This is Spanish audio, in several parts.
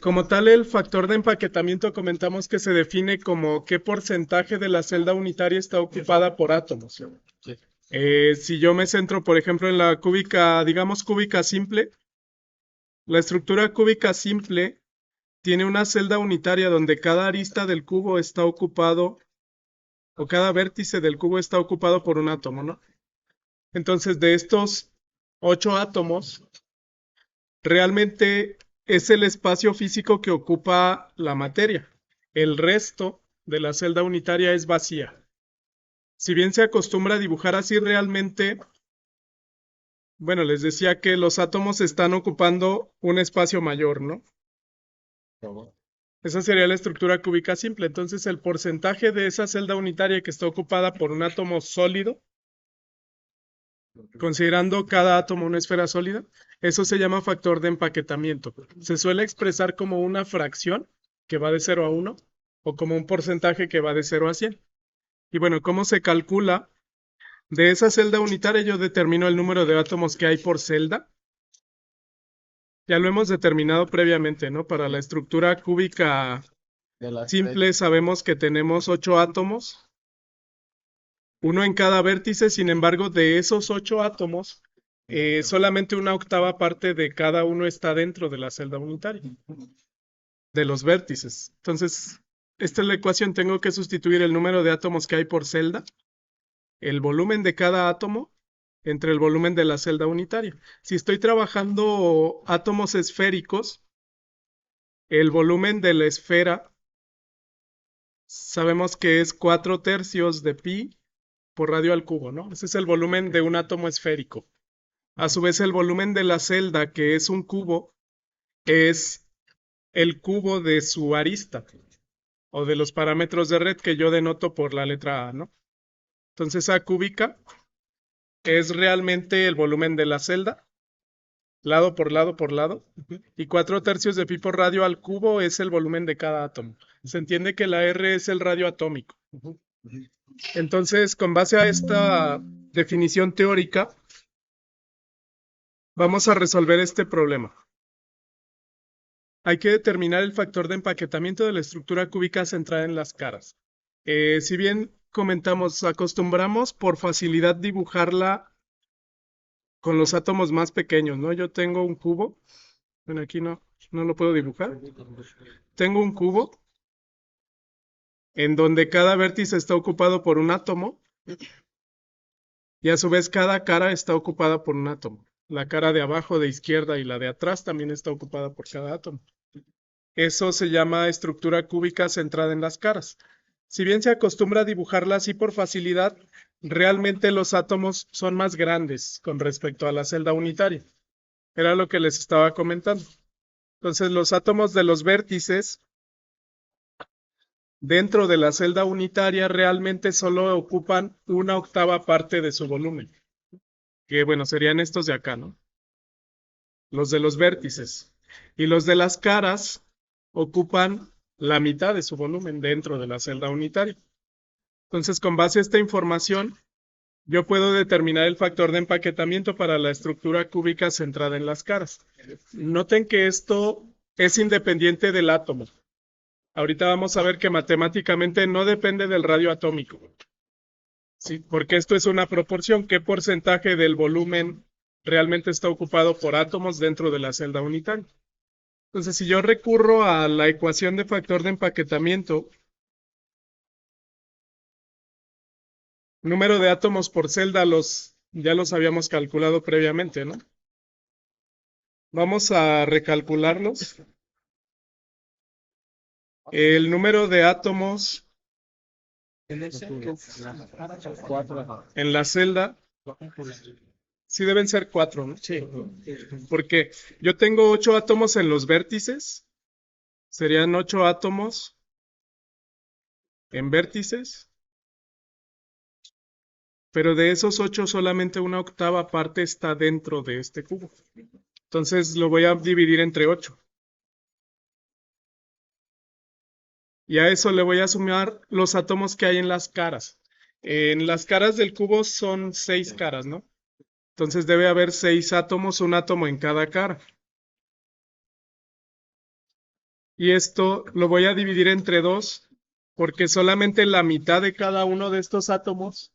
Como tal, el factor de empaquetamiento comentamos que se define como qué porcentaje de la celda unitaria está ocupada por átomos. Si yo me centro, por ejemplo, en la cúbica, digamos cúbica simple, la estructura cúbica simple tiene una celda unitaria donde cada arista del cubo está ocupado, o cada vértice del cubo está ocupado por un átomo, ¿no? Entonces, de estos 8 átomos, realmente es el espacio físico que ocupa la materia. El resto de la celda unitaria es vacía. Si bien se acostumbra a dibujar así realmente, bueno, les decía que los átomos están ocupando un espacio mayor, ¿no? Esa sería la estructura cúbica simple. Entonces, el porcentaje de esa celda unitaria que está ocupada por un átomo sólido, considerando cada átomo una esfera sólida, eso se llama factor de empaquetamiento. Se suele expresar como una fracción que va de 0 a 1 o como un porcentaje que va de 0 a 100. Y bueno, ¿cómo se calcula? De esa celda unitaria yo determino el número de átomos que hay por celda. Ya lo hemos determinado previamente, ¿no? Para la estructura cúbica simple sabemos que tenemos 8 átomos, uno en cada vértice. Sin embargo, de esos 8 átomos, solamente una octava parte de cada uno está dentro de la celda unitaria, de los vértices. Entonces, esta es la ecuación. Tengo que sustituir el número de átomos que hay por celda, el volumen de cada átomo, entre el volumen de la celda unitaria. Si estoy trabajando átomos esféricos, el volumen de la esfera sabemos que es 4/3 de pi por radio al cubo, ¿no? Ese es el volumen de un átomo esférico. A su vez, el volumen de la celda, que es un cubo, es el cubo de su arista o de los parámetros de red que yo denoto por la letra A, ¿no? Entonces, A cúbica es realmente el volumen de la celda, lado por lado por lado, y 4/3 de pi por radio al cubo es el volumen de cada átomo. Se entiende que la R es el radio atómico. Entonces, con base a esta definición teórica, vamos a resolver este problema. Hay que determinar el factor de empaquetamiento de la estructura cúbica centrada en las caras. Si bien comentamos, acostumbramos por facilidad dibujarla con los átomos más pequeños, ¿no? Yo tengo un cubo, bueno, aquí no lo puedo dibujar. Tengo un cubo en donde cada vértice está ocupado por un átomo y a su vez cada cara está ocupada por un átomo. La cara de abajo, de izquierda y la de atrás también está ocupada por cada átomo. Eso se llama estructura cúbica centrada en las caras. Si bien se acostumbra a dibujarla así por facilidad, realmente los átomos son más grandes con respecto a la celda unitaria. Era lo que les estaba comentando. Entonces, los átomos de los vértices dentro de la celda unitaria realmente solo ocupan una octava parte de su volumen, que bueno, serían estos de acá, ¿no? Los de los vértices. Y los de las caras ocupan la mitad de su volumen dentro de la celda unitaria. Entonces, con base a esta información, yo puedo determinar el factor de empaquetamiento para la estructura cúbica centrada en las caras. Noten que esto es independiente del átomo. Ahorita vamos a ver que matemáticamente no depende del radio atómico. ¿Sí? Porque esto es una proporción. ¿Qué porcentaje del volumen realmente está ocupado por átomos dentro de la celda unitaria? Entonces, si yo recurro a la ecuación de factor de empaquetamiento, número de átomos por celda ya los habíamos calculado previamente, ¿no? Vamos a recalcularlos. El número de átomos en la celda, sí deben ser 4, ¿no? Sí. Porque yo tengo 8 átomos en los vértices, serían 8 átomos en vértices, pero de esos 8 solamente una octava parte está dentro de este cubo. Entonces lo voy a dividir entre 8. Y a eso le voy a sumar los átomos que hay en las caras. En las caras del cubo son 6 caras, ¿no? Entonces debe haber 6 átomos, un átomo en cada cara. Y esto lo voy a dividir entre 2 porque solamente la mitad de cada uno de estos átomos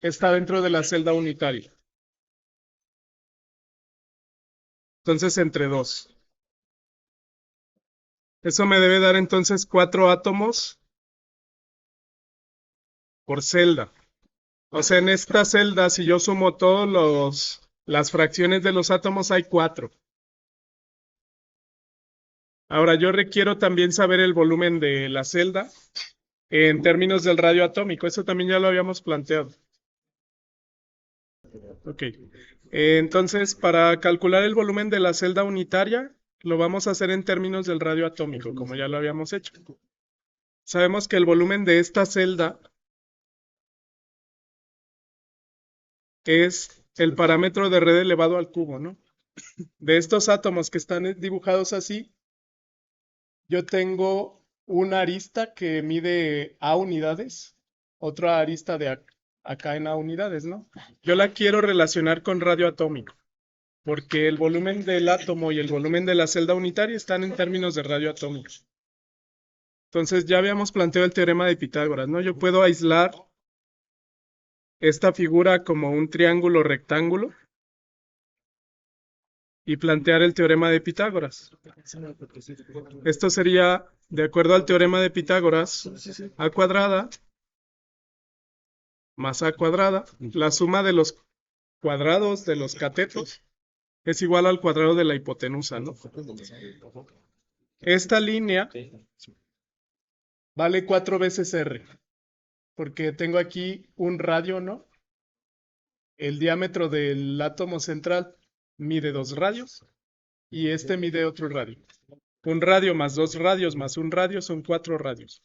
está dentro de la celda unitaria. Entonces entre 2. Eso me debe dar entonces 4 átomos por celda. O sea, en esta celda, si yo sumo todas las fracciones de los átomos, hay 4. Ahora, yo requiero también saber el volumen de la celda en términos del radio atómico. Eso también ya lo habíamos planteado. Ok. Entonces, para calcular el volumen de la celda unitaria, lo vamos a hacer en términos del radio atómico, como ya lo habíamos hecho. Sabemos que el volumen de esta celda es el parámetro de red elevado al cubo, ¿no? De estos átomos que están dibujados así, yo tengo una arista que mide A unidades, otra arista de acá en A unidades, ¿no? Yo la quiero relacionar con radio atómico, porque el volumen del átomo y el volumen de la celda unitaria están en términos de radio atómico. Entonces ya habíamos planteado el teorema de Pitágoras, ¿no? Yo puedo aislar esta figura como un triángulo rectángulo y plantear el teorema de Pitágoras. Esto sería, de acuerdo al teorema de Pitágoras, a cuadrada más a cuadrada, la suma de los cuadrados de los catetos es igual al cuadrado de la hipotenusa, ¿no? Esta línea vale 4 veces R, porque tengo aquí un radio, ¿no? El diámetro del átomo central mide 2 radios y este mide otro radio. Un radio más 2 radios más un radio son 4 radios.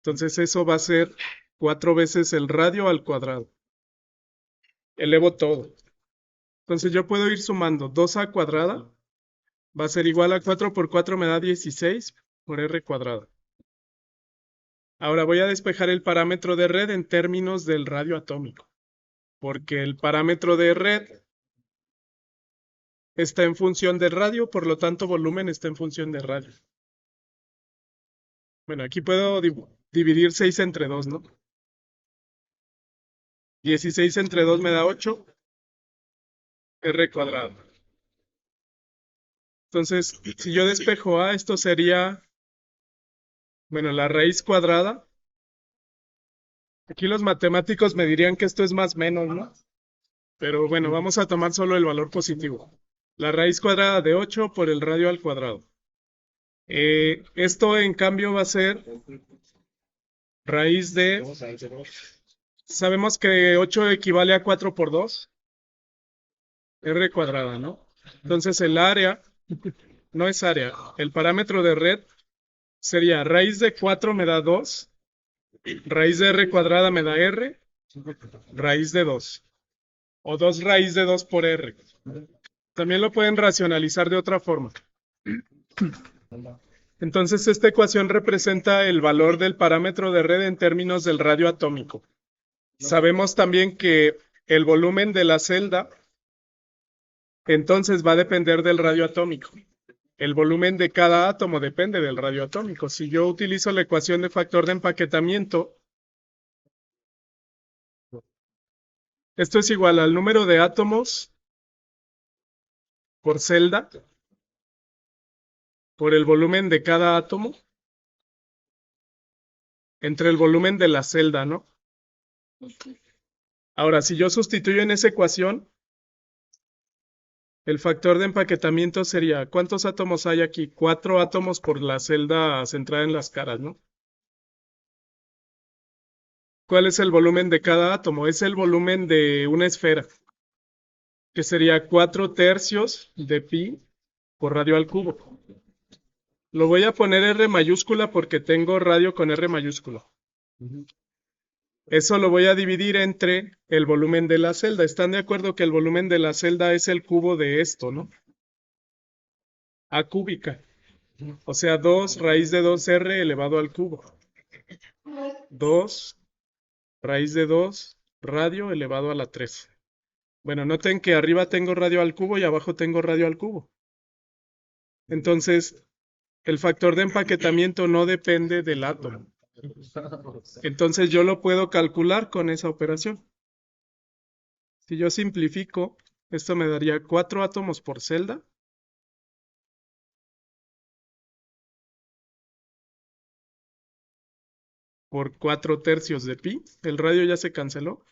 Entonces eso va a ser 4 veces el radio al cuadrado. Elevo todo. Entonces yo puedo ir sumando 2a cuadrada. Va a ser igual a 4 por 4 me da 16 por r cuadrada. Ahora voy a despejar el parámetro de red en términos del radio atómico. Porque el parámetro de red está en función del radio, por lo tanto volumen está en función del radio. Bueno, aquí puedo dividir 6 entre 2, ¿no? 16 entre 2 me da 8, r cuadrado. Entonces, si yo despejo a, esto sería, bueno, la raíz cuadrada. Aquí los matemáticos me dirían que esto es más menos, ¿no? Pero bueno, vamos a tomar solo el valor positivo. La raíz cuadrada de 8 por el radio al cuadrado. Esto en cambio va a ser raíz de... Sabemos que 8 equivale a 4 por 2. R cuadrada, ¿no? Entonces el área, no es área, el parámetro de red sería raíz de 4 me da 2, raíz de R cuadrada me da R, raíz de 2. O 2 raíz de 2 por R. También lo pueden racionalizar de otra forma. Entonces esta ecuación representa el valor del parámetro de red en términos del radio atómico. Sabemos también que el volumen de la celda entonces va a depender del radio atómico. El volumen de cada átomo depende del radio atómico. Si yo utilizo la ecuación de factor de empaquetamiento, esto es igual al número de átomos por celda por el volumen de cada átomo entre el volumen de la celda, ¿no? Ahora, si yo sustituyo en esa ecuación, el factor de empaquetamiento sería, ¿cuántos átomos hay aquí? 4 átomos por la celda centrada en las caras, ¿no? ¿Cuál es el volumen de cada átomo? Es el volumen de una esfera, que sería 4 tercios de pi por radio al cubo. Lo voy a poner R mayúscula porque tengo radio con R mayúscula. Eso lo voy a dividir entre el volumen de la celda. ¿Están de acuerdo que el volumen de la celda es el cubo de esto, no? A cúbica. O sea, 2 raíz de 2R elevado al cubo. 2 raíz de 2 radio elevado a la 3. Bueno, noten que arriba tengo radio al cubo y abajo tengo radio al cubo. Entonces, el factor de empaquetamiento no depende del átomo. Entonces yo lo puedo calcular con esa operación. Si yo simplifico, esto me daría 4 átomos por celda. Por 4/3 de pi. El radio ya se canceló.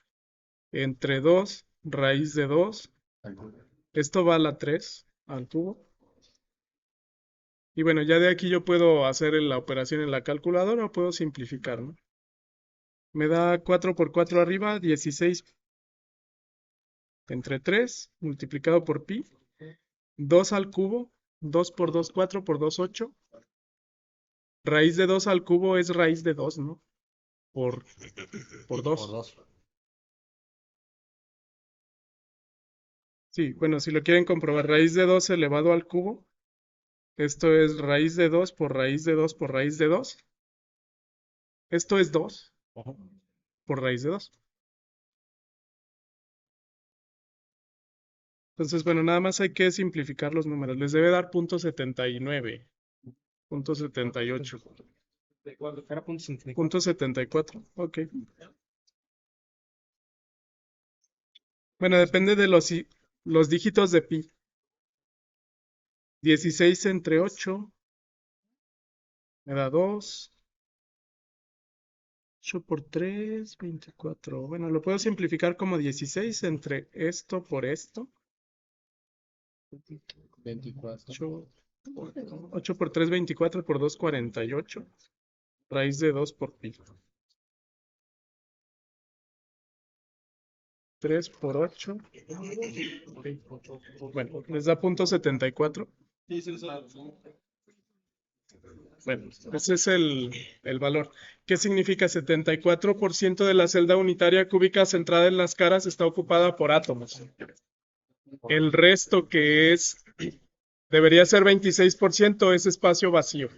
Entre 2 raíz de 2. Esto va a la 3 al cubo. Y bueno, ya de aquí yo puedo hacer la operación en la calculadora o puedo simplificar, ¿no? Me da 4 por 4 arriba, 16 entre 3 multiplicado por pi. 2 al cubo, 2 por 2, 4 por 2, 8. Raíz de 2 al cubo es raíz de 2, ¿no? Por 2. Sí, bueno, si lo quieren comprobar, raíz de 2 elevado al cubo. Esto es raíz de 2 por raíz de 2 por raíz de 2. Esto es 2 por raíz de 2. Entonces, bueno, nada más hay que simplificar los números. Les debe dar .79, .78, Era .74. .74. Ok. Bueno, depende de los dígitos de pi. 16 entre 8 me da 2. 8 por 3, 24. Bueno, lo puedo simplificar como 16 entre esto por esto. 24. 8 por 3, 24 por 2, 48. Raíz de 2 por pi. 3 por 8. Bueno, les da .74. Bueno, ese es el valor. ¿Qué significa? 74% de la celda unitaria cúbica centrada en las caras está ocupada por átomos. El resto, que debería ser 26%, es espacio vacío.